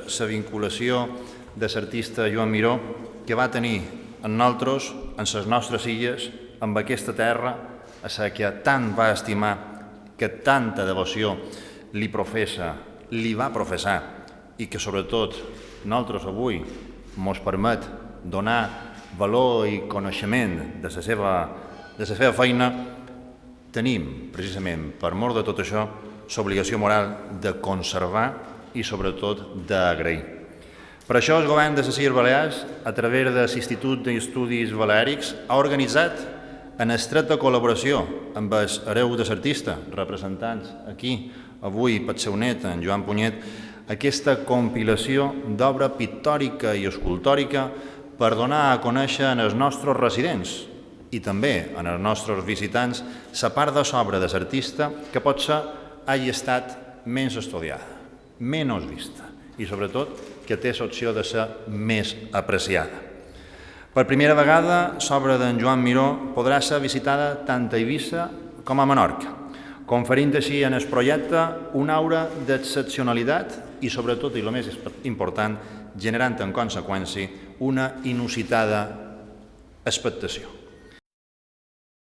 la vinculació de l'artista Joan Miró que va tenir en nosaltres, en les nostres illes, amb aquesta terra, a la que tant va estimar, que tanta devoció li va professar i que sobretot nosaltres avui ens permet donar valor i coneixement de la seva feina, tenim, precisament, per mort de tot això, l'obligació moral de conservar i, sobretot, d'agrair. Per això, el govern de les Illes Balears, a través de l'Institut d'Estudis Baleàrics, ha organitzat, en estreta col·laboració amb els hereus de l'artista, representants aquí, avui, pel seu net, en Joan Punyet, aquesta compilació d'obra pictòrica i escultòrica per donar a conèixer als nostres residents i també als nostres visitants la part de l'obra de l'artista que potser hagi estat menys estudiada, menys vista i, sobretot, que té l'opció de ser més apreciada. Per primera vegada, l'obra d'en Joan Miró podrà ser visitada tant a Eivissa com a Menorca, conferint així en el projecte una aura d'excepcionalitat i, sobretot, i el més important, generant en conseqüència una inusitada expectació.